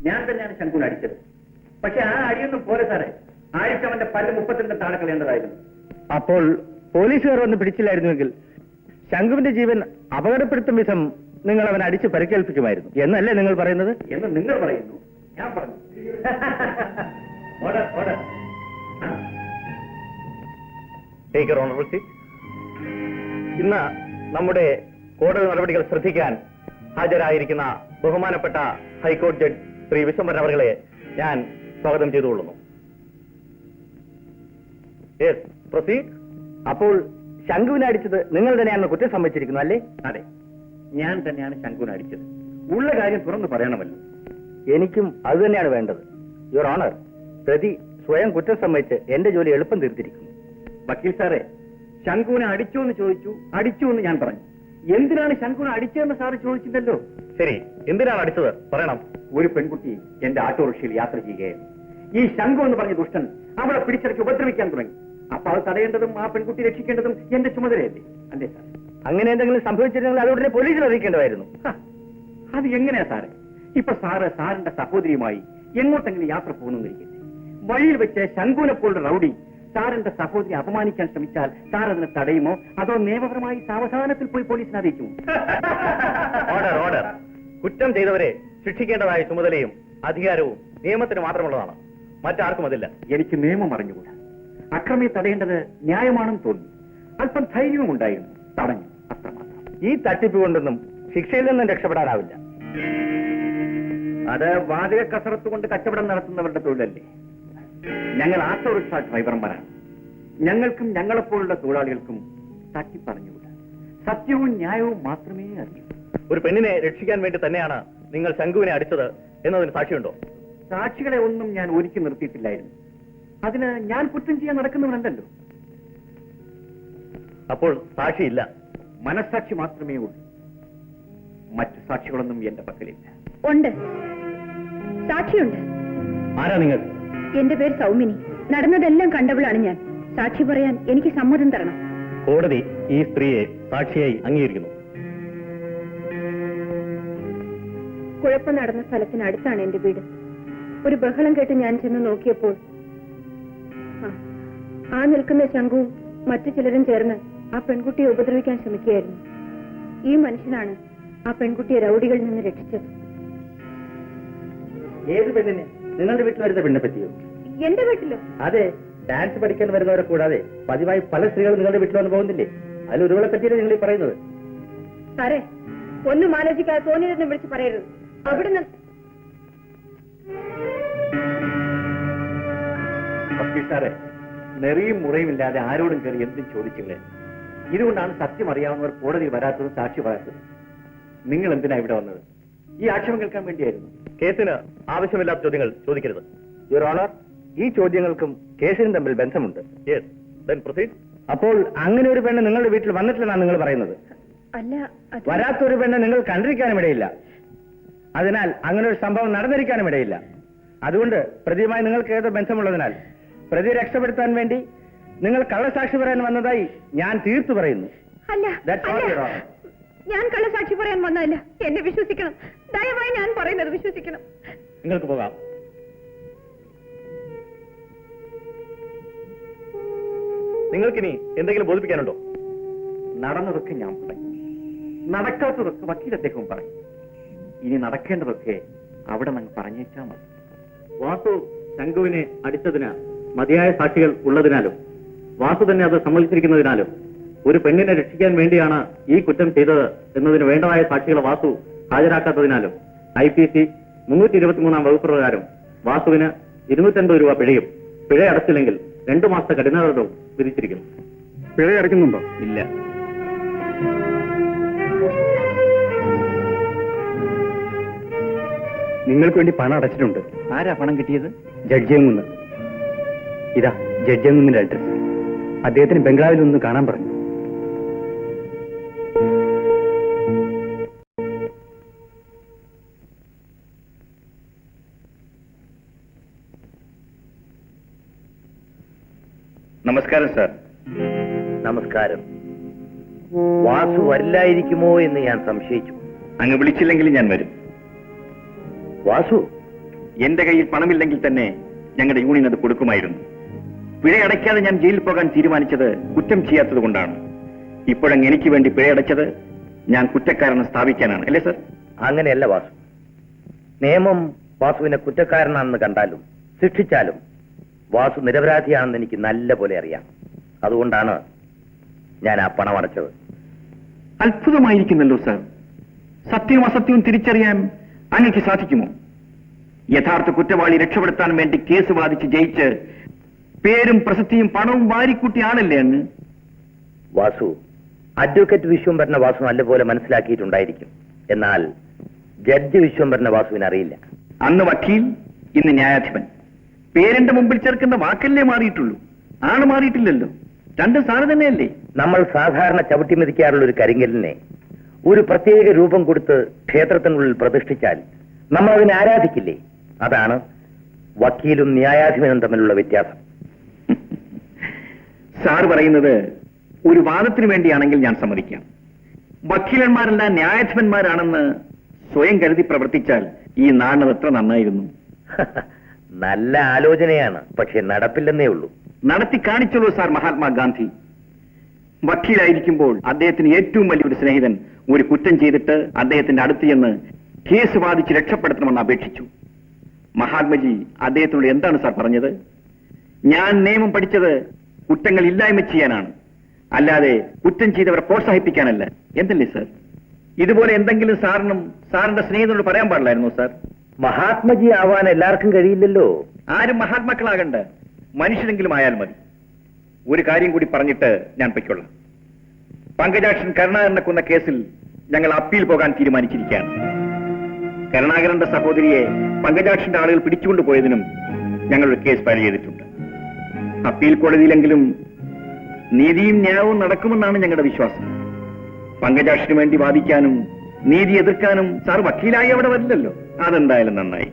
ഞാൻ തന്നെയാണ് ശങ്കുവിനെ അടിച്ചത്. പക്ഷെ ആ അടിയൊന്നും പോലെ സാറേ, ആഴ്ചവന്റെ പല്ല് 32 താഴെ കളയേണ്ടതായിരുന്നു. അപ്പോൾ പോലീസുകാർ വന്ന് പിടിച്ചില്ലായിരുന്നുവെങ്കിൽ ശങ്കുവിന്റെ ജീവൻ അപകടപ്പെടുത്തും വിധം നിങ്ങൾ അവൻ അടിച്ച് പരിക്കേൽപ്പിക്കുമായിരുന്നു എന്നല്ലേ നിങ്ങൾ പറയുന്നത്? എന്ന് നിങ്ങൾ പറയുന്നു, ഞാൻ പറഞ്ഞു. Order order. ഇന്ന് നമ്മുടെ കോടതി നടപടികൾ ശ്രദ്ധിക്കാൻ ഹാജരായിരിക്കുന്ന ബഹുമാനപ്പെട്ട ഹൈക്കോടതി ജഡ്ജ് ശ്രീ വിശ്വംഭരൻ അവരെ ഞാൻ സ്വാഗതം ചെയ്തുകൊള്ളുന്നു. അപ്പോൾ ശങ്കുവിനെ അടിച്ചത് നിങ്ങൾ തന്നെയാണെന്ന് കുറ്റം സമ്മതിച്ചിരിക്കുന്നു അല്ലേ? അതെ, ഞാൻ തന്നെയാണ് ശങ്കുവിനെ അടിച്ചത്. ഉള്ള കാര്യം തുറന്നു പറയണമല്ലോ. എനിക്കും അത് തന്നെയാണ് വേണ്ടത്. യുവർ ഓണർ, പ്രതി സ്വയം കുറ്റം സമ്മതിച്ച് എന്റെ ജോലി എളുപ്പം തീർത്തിരിക്കുന്നു. വക്കീൽ സാറേ, ശങ്കുവിനെ അടിച്ചു എന്ന് ചോദിച്ചു, അടിച്ചു എന്ന് ഞാൻ പറഞ്ഞു. എന്തിനാണ് ശങ്കുവിനെ അടിച്ചതെന്ന് സാറ് ചോദിച്ചില്ലല്ലോ. ശരി, എന്തിനാണ് അടിച്ചത് പറയണം. ഒരു പെൺകുട്ടി എന്റെ ഓട്ടോറിക്ഷയിൽ യാത്ര ചെയ്യുകയായിരുന്നു. ഈ ശങ്കു എന്ന് പറഞ്ഞ ദുഷ്ടൻ അവളെ പിടിച്ചിറക്കി ഉപദ്രവിക്കാൻ തുടങ്ങി. അപ്പൊ അത് തടയേണ്ടതും ആ പെൺകുട്ടി രക്ഷിക്കേണ്ടതും എന്റെ ചുമതലയല്ലേ? അല്ലേ സാർ? അങ്ങനെ എന്തെങ്കിലും സംഭവിച്ചിരുന്നെങ്കിൽ അതോടെ പോലീസിൽ അറിയിക്കേണ്ടതായിരുന്നു. അത് എങ്ങനെയാ സാറേ? ഇപ്പൊ സാറിന്റെ സഹോദരിയുമായി എങ്ങോട്ടെങ്കിലും യാത്ര പോകുന്നിരിക്കട്ടെ, വഴിയിൽ വെച്ച് ശങ്കുവിനെ പോലുള്ള റൗഡി സാറിന്റെ സഹോദരി അപമാനിക്കാൻ ശ്രമിച്ചാൽ സാർ അതിനെ തടയുമോ, അതോ നിയമപരമായി സാവധാനത്തിൽ പോയി പോലീസിനെ അറിയിക്കുമോ? Order order. കുറ്റം ചെയ്തവരെ ശിക്ഷിക്കേണ്ടതായ ചുമതലയും അധികാരവും നിയമത്തിന് മാത്രമുള്ളതാണ്, മറ്റാർക്കും അതില്ല. എനിക്ക് നിയമം അറിഞ്ഞുകൂടാ. അക്രമിയെ തടയേണ്ടത് ന്യായമാണെന്ന് തോന്നി. അല്പം ധൈര്യവും ഉണ്ടായിരുന്നു, തടഞ്ഞു, അത്രമാത്രം. ഈ തട്ടിപ്പ് കൊണ്ടൊന്നും ശിക്ഷയിൽ നിന്നും രക്ഷപ്പെടാനാവില്ല. അത് വാചക കസരത്ത് കൊണ്ട് കച്ചവടം നടത്തുന്നവരുടെ തൊഴിലല്ലേ? ഞങ്ങൾ ഓട്ടോറിക്ഷ ഡ്രൈവർമാരാണ്. ഞങ്ങൾക്കും ഞങ്ങളെപ്പോലുള്ള തൊഴിലാളികൾക്കും തട്ടിപ്പറഞ്ഞുകൂടാ. സത്യവും ന്യായവും മാത്രമേ അറിയൂ. ഒരു പെണ്ണിനെ രക്ഷിക്കാൻ വേണ്ടി തന്നെയാണ് നിങ്ങൾ ശങ്കുവിനെ അടിച്ചത് എന്നതിന് സാക്ഷിയുണ്ടോ? സാക്ഷികളെ ഒന്നും ഞാൻ ഒരുക്കി നിർത്തിയിട്ടില്ലായിരുന്നു. അതിന് ഞാൻ കുറ്റം ചെയ്യാൻ നടക്കുന്നവനല്ലല്ലോ. അപ്പോൾ സാക്ഷിയില്ല? മനസ്സാക്ഷി മാത്രമേ ഉള്ളൂ. മറ്റു സാക്ഷികളൊന്നും എന്റെ പക്കലില്ല. ഉണ്ട്, സാക്ഷിയുണ്ട്. ആരാ നിങ്ങൾ? എന്റെ പേര് സൗമിനി. നടന്നതെല്ലാം കണ്ടവളാണ് ഞാൻ. സാക്ഷി പറയാൻ എനിക്ക് സമ്മതം തരണം. കോടതി ഈ സ്ത്രീയെ സാക്ഷിയായി അംഗീകരിക്കുന്നു. കുഴപ്പം നടന്ന സ്ഥലത്തിനടുത്താണ് എന്റെ വീട്. ഒരു ബഹളം കേട്ട് ഞാൻ ചെന്ന് നോക്കിയപ്പോൾ ആ നിൽക്കുന്ന ശങ്കുവും മറ്റു ചിലരും ചേർന്ന് ആ പെൺകുട്ടിയെ ഉപദ്രവിക്കാൻ ശ്രമിക്കുകയായിരുന്നു. ഈ മനുഷ്യനാണ് ആ പെൺകുട്ടിയെ റൗഡികളിൽ നിന്ന് രക്ഷിച്ചത്. ഏത് പെണ്ണിനെ? നിങ്ങളുടെ വീട്ടിൽ വരുന്ന പെണ്ണെ പറ്റിയോ? എന്റെ വീട്ടിലോ? അതെ, ഡാൻസ് പഠിക്കാൻ വരുന്നവരെ കൂടാതെ പതിവായി പല സ്ത്രീകളും നിങ്ങളുടെ വീട്ടിൽ വന്ന് പോകുന്നില്ലേ? അതിൽ ഒരുവളെ പറ്റിയല്ലേ നിങ്ങൾ ഈ പറയുന്നത്? സാറേ, ഒന്നും ആലോചിക്കാതെ തോന്നിയതെന്ന് വിളിച്ച് പറയരുത്. അവിടുന്ന് സാറേ, നെറിയും മുറയുമില്ലാതെ ആരോടും കയറി എന്തും ചോദിച്ചില്ലേ? ഇതുകൊണ്ടാണ് സത്യം അറിയാവുന്നവർ കോടതിയിൽ വരാത്തതും സാക്ഷി പറയാത്തത്. നിങ്ങൾ എന്തിനാ ഇവിടെ വന്നത്? ഈ ആക്ഷേപം കേൾക്കാൻ വേണ്ടിയായിരുന്നു. കേസിന് ആവശ്യമില്ലാത്ത ചോദ്യങ്ങൾ ചോദിക്കരുത്. യുവർ ഓണർ, ഈ ചോദ്യങ്ങൾക്കും കേസിനും തമ്മിൽ ബന്ധമുണ്ട്. അപ്പോൾ അങ്ങനെ ഒരു പെണ്ണ് നിങ്ങളുടെ വീട്ടിൽ വന്നിട്ടില്ലെന്നാണ് നിങ്ങൾ പറയുന്നത്? അല്ല, വരാത്തൊരു പെണ്ണ് നിങ്ങൾ കണ്ടിരിക്കാനും ഇടയില്ല. അതിനാൽ അങ്ങനെ ഒരു സംഭവം നടന്നിരിക്കാനും ഇടയില്ല. അതുകൊണ്ട് പ്രതിയുമായി നിങ്ങൾക്ക് ഏതോ ബന്ധമുള്ളതിനാൽ പ്രതി രക്ഷപ്പെടുത്താൻ വേണ്ടി നിങ്ങൾ കള്ളസാക്ഷി പറയാൻ വന്നതായി ഞാൻ തീർത്തു പറയുന്നു. ഞാൻ കള്ളസാക്ഷി പറയാൻ വന്നതല്ല. എന്നെ വിശ്വസിക്കണം, ദയവായി ഞാൻ പറയുന്നത് വിശ്വസിക്കണം. നിങ്ങൾക്ക് പോകാം. നിങ്ങൾക്കിനി എന്തെങ്കിലും ബോധിപ്പിക്കാനുണ്ടോ? നടന്നതൊക്കെ ഞാൻ പറയും, നടക്കാത്തതൊക്കെ വക്കീൽ അദ്ദേഹവും പറയും. ഇനി നടക്കേണ്ടതൊക്കെ അവിടെ നിന്ന് പറഞ്ഞേച്ചാൽ മതി. വാസു ശങ്കുവിനെ അടിച്ചതിന് മതിയായ സാക്ഷികൾ ഉള്ളതിനാലും വാസു തന്നെ അത് സമ്മതിച്ചിരിക്കുന്നതിനാലും ഒരു പെണ്ണിനെ രക്ഷിക്കാൻ വേണ്ടിയാണ് ഈ കുറ്റം ചെയ്തത് എന്നതിന് വേണ്ടതായ സാക്ഷികളെ വാസു ഹാജരാക്കാത്തതിനാലും IPC 323 വകുപ്പ് പ്രകാരം വാസുവിന് 250 രൂപ പിഴയും പിഴ അടച്ചില്ലെങ്കിൽ 2 മാസത്തെ കഠിനാതവും വിധിച്ചിരിക്കുന്നു. പിഴ അടയ്ക്കുന്നുണ്ടോ? ഇല്ല. നിങ്ങൾക്ക് വേണ്ടി പണം അടച്ചിട്ടുണ്ട്. ആരാ പണം കിട്ടിയത്? ജഡ്ജിയങ്ങുന്ന്. ഇതാ ജഡ്ജിയങ്ങുന്നിന്റെ അഡ്രസ്. അദ്ദേഹത്തിന് ബംഗ്ലാവിൽ ഒന്ന് കാണാൻ പറഞ്ഞു. നമസ്കാരം സാർ. നമസ്കാരം. വാസു വരില്ലായിരിക്കുമോ എന്ന് ഞാൻ സംശയിച്ചു. അങ്ങ് വിളിച്ചില്ലെങ്കിൽ ഞാൻ വരും. വാസു എന്റെ കയ്യിൽ പണമില്ലെങ്കിൽ തന്നെ ഞങ്ങളുടെ യൂണിയൻ അത് കൊടുക്കുമായിരുന്നു. പിഴയടയ്ക്കാതെ ഞാൻ ജയിലിൽ പോകാൻ തീരുമാനിച്ചത് കുറ്റം ചെയ്യാത്തത് കൊണ്ടാണ്. ഇപ്പോഴങ്ങ് എനിക്ക് വേണ്ടി പിഴയടച്ചത് ഞാൻ കുറ്റക്കാരനെ സ്ഥാപിക്കാനാണ്, അല്ലേ സർ? അങ്ങനെയല്ല വാസു. നിയമം വാസുവിനെ കുറ്റക്കാരനാണെന്ന് കണ്ടാലും ശിക്ഷിച്ചാലും വാസു നിരപരാധിയാണെന്ന് എനിക്ക് നല്ല പോലെ അറിയാം. അതുകൊണ്ടാണ് ഞാൻ ആ പണം അടച്ചത്. അത്ഭുതമായിരിക്കുന്നല്ലോ സർ. സത്യവും അസത്യവും തിരിച്ചറിയാൻ അങ്ങക്ക് സാധിക്കുമോ? യഥാർത്ഥ കുറ്റവാളി രക്ഷപ്പെടുത്താൻ വേണ്ടി കേസ് വാദിച്ച് ജയിച്ച് പേരും പ്രശസ്തിയും പണവും വാരിക്കൂട്ടിയ ആളല്ലേ അങ്ങ്? വാസു, അഡ്വക്കേറ്റ് വിശ്വംഭരനെ വാസു നല്ലപോലെ മനസ്സിലാക്കിയിട്ടുണ്ടായിരിക്കും. എന്നാൽ ജഡ്ജി വിശ്വംഭരനെ വാസുവിന് അറിയില്ല. അന്ന് വക്കീൽ, ഇന്ന് ന്യായാധിപൻ. പേരിന്റെ മുമ്പിൽ ചേർക്കുന്ന വാക്കല്ലേ മാറിയിട്ടുള്ളൂ, ആള് മാറിയിട്ടില്ലല്ലോ. രണ്ടും സാറ് തന്നെയല്ലേ? നമ്മൾ സാധാരണ ചവിട്ടി മെതിക്കാറുള്ള ഒരു കരിങ്കലിനെ ഒരു പ്രത്യേക രൂപം കൊടുത്ത് ക്ഷേത്രത്തിനുള്ളിൽ പ്രതിഷ്ഠിച്ചാൽ നമ്മൾ അതിനെ ആരാധിക്കില്ലേ? അതാണ് വക്കീലും ന്യായാധിപനും തമ്മിലുള്ള വ്യത്യാസം. സാർ പറയുന്നത് ഒരു വാദത്തിന് വേണ്ടിയാണെങ്കിൽ ഞാൻ സമ്മതിക്കാം. വക്കീലന്മാരെല്ലാം ന്യായാധിപന്മാരാണെന്ന് സ്വയം കരുതി പ്രവർത്തിച്ചാൽ ഈ നാടിനത് എത്ര നന്നായിരുന്നു. നല്ല ആലോചനയാണ്, പക്ഷെ നടപ്പില്ലെന്നേ ഉള്ളൂ. നടത്തി കാണിച്ചുള്ളൂ സാർ മഹാത്മാഗാന്ധി. വക്കീലായിരിക്കുമ്പോൾ അദ്ദേഹത്തിന് ഏറ്റവും വലിയൊരു സ്നേഹിതൻ ഒരു കുറ്റം ചെയ്തിട്ട് അദ്ദേഹത്തിന്റെ അടുത്ത് ചെന്ന് കേസ് വാദിച്ച് രക്ഷപ്പെടുത്തണമെന്ന് അപേക്ഷിച്ചു. മഹാത്മജി അദ്ദേഹത്തിനോട് എന്താണ് സാർ പറഞ്ഞത്? ഞാൻ നിയമം പഠിച്ചത് കുറ്റങ്ങൾ ഇല്ലായ്മ ചെയ്യാനാണ്, അല്ലാതെ കുറ്റം ചെയ്തവരെ പ്രോത്സാഹിപ്പിക്കാനല്ല എന്നല്ലേ സാർ? ഇതുപോലെ എന്തെങ്കിലും സാറിനും സാറിന്റെ സ്നേഹിതനോട് പറയാൻ പാടില്ലായിരുന്നു സാർ? മഹാത്മജി ആവാൻ എല്ലാവർക്കും കഴിയില്ലല്ലോ. ആരും മഹാത്മാക്കളാകണ്ട, മനുഷ്യരെങ്കിലും ആയാൽ മതി. ഒരു കാര്യം കൂടി പറഞ്ഞിട്ട് ഞാൻ പൊയ്ക്കൊള്ളാം. പങ്കജാക്ഷൻ കരുണാകരനെ കൊന്ന കേസിൽ ഞങ്ങൾ അപ്പീൽ പോകാൻ തീരുമാനിച്ചിരിക്കുകയാണ്. കരുണാകരന്റെ സഹോദരിയെ പങ്കജാക്ഷന്റെ ആളുകൾ പിടിച്ചുകൊണ്ടുപോയതിനും ഞങ്ങളൊരു കേസ് ഫയൽ ചെയ്തിട്ടുണ്ട്. അപ്പീൽ കോടതിയിലെങ്കിലും നീതിയും ന്യായവും നടക്കുമെന്നാണ് ഞങ്ങളുടെ വിശ്വാസം. പങ്കജാക്ഷന് വേണ്ടി വാദിക്കാനും നീതി എതിർക്കാനും സാർ വക്കീലായി അവിടെ വരില്ലല്ലോ. അതെന്തായാലും നന്നായി.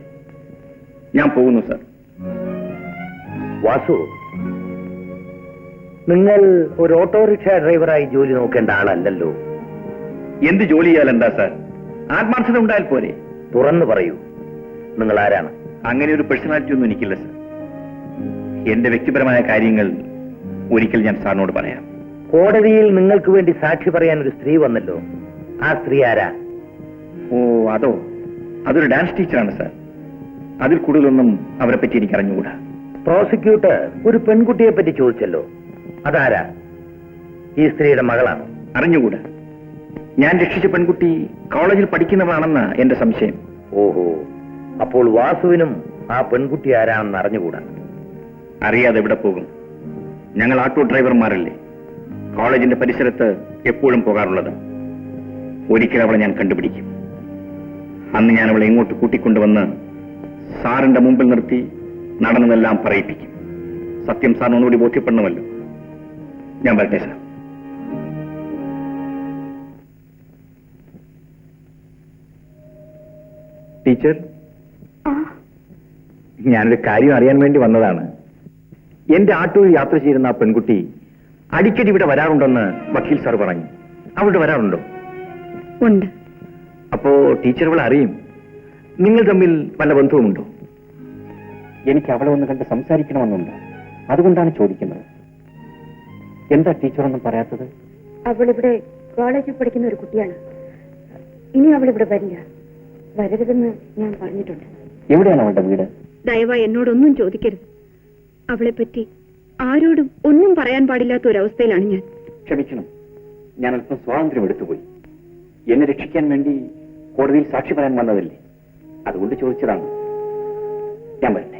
ഞാൻ പോകുന്നു സാർ. വാസു, നിങ്ങൾ ഒരു ഓട്ടോറിക്ഷ ഡ്രൈവറായി ജോലി നോക്കേണ്ട ആളല്ലല്ലോ. എന്ത് ജോലി ചെയ്യാൽ എന്താ സാർ? ആത്മാർത്ഥത ഉണ്ടായാൽ പോരെ? തുറന്നു പറയൂ, നിങ്ങൾ ആരാണ്? അങ്ങനെ ഒരു പേഴ്സണാലിറ്റി ഒന്നും എനിക്കില്ല സാർ. എന്റെ വ്യക്തിപരമായ കാര്യങ്ങൾ ഒരിക്കൽ ഞാൻ സാറിനോട് പറയാം. കോടതിയിൽ നിങ്ങൾക്ക് വേണ്ടി സാക്ഷി പറയാൻ ഒരു സ്ത്രീ വന്നല്ലോ. ആ സ്ത്രീ ആരാ? ഓ, അതോ? അതൊരു ഡാൻസ് ടീച്ചറാണ് സാർ. അതിൽ കൂടുതലൊന്നും അവരെ പറ്റി എനിക്ക് അറിഞ്ഞുകൂടാ. പ്രോസിക്യൂട്ടർ ഒരു പെൺകുട്ടിയെ പറ്റി ചോദിച്ചല്ലോ, അതാരാ? ഈ സ്ത്രീയുടെ മകളാണ്. അറിഞ്ഞുകൂടാ. ഞാൻ രക്ഷിച്ച പെൺകുട്ടി കോളേജിൽ പഠിക്കുന്നവളാണെന്ന എന്റെ സംശയം. ഓഹോ, അപ്പോൾ വാസുവിനും ആ പെൺകുട്ടി ആരാണെന്ന് അറിഞ്ഞുകൂടാ. അറിയാതെ എവിടെ പോകും? ഞങ്ങൾ ഓട്ടോ ഡ്രൈവർമാരല്ലേ, കോളേജിന്റെ പരിസരത്ത് എപ്പോഴും പോകാറുള്ളത്. ഒരിക്കൽ അവളെ ഞാൻ കണ്ടുപിടിക്കും. അന്ന് ഞാൻ അവളെ ഇങ്ങോട്ട് കൂട്ടിക്കൊണ്ടുവന്ന് സാറിന്റെ മുമ്പിൽ നിർത്തി നടന്നതെല്ലാം പറയിപ്പിക്കും. സത്യം സാറിന് ഒന്നുകൂടി ബോധ്യപ്പെടണമല്ലോ. ഞാൻ വരട്ടെ സാർ. ടീച്ചർ, ഞാനൊരു കാര്യം അറിയാൻ വേണ്ടി വന്നതാണ്. എന്റെ ആട്ടോയിൽ യാത്ര ചെയ്യുന്ന ആ പെൺകുട്ടി അടിക്കടി ഇവിടെ വരാറുണ്ടെന്ന് വക്കീൽ സാർ പറഞ്ഞു. അവിടെ വരാറുണ്ടോ? ഉണ്ട്. അപ്പോ ടീച്ചർ അവളെ അറിയും. നിങ്ങൾ തമ്മിൽ വല്ല ബന്ധവുമുണ്ടോ? എനിക്ക് അവളെ ഒന്ന് കണ്ട് സംസാരിക്കണമെന്നുണ്ട്. അതുകൊണ്ടാണ് ചോദിക്കുന്നത്. എന്താ ടീച്ചർ ഒന്നും പറയാത്തത്? അവളിവിടെ കോളേജിൽ പഠിക്കുന്ന ഒരു കുട്ടിയാണ്. ഇനി അവളിവിടെ വരില്ല. വരരുതെന്ന് ഞാൻ പറഞ്ഞിട്ടുണ്ട്. എവിടെയാണ് അവളുടെ വീട്? ദയവായി എന്നോടൊന്നും ചോദിക്കരുത്. അവളെ പറ്റി ആരോടും ഒന്നും പറയാൻ പാടില്ലാത്ത ഒരവസ്ഥയിലാണ് ഞാൻ. ക്ഷമിക്കണം, ഞാൻ അല്പം സ്വാതന്ത്ര്യം എടുത്തുപോയി. എന്നെ രക്ഷിക്കാൻ വേണ്ടി കോടതിയിൽ സാക്ഷി പറയാൻ വന്നതല്ലേ, അതുകൊണ്ട് ചോദിച്ചതാണ്. ഞാൻ വരട്ടെ.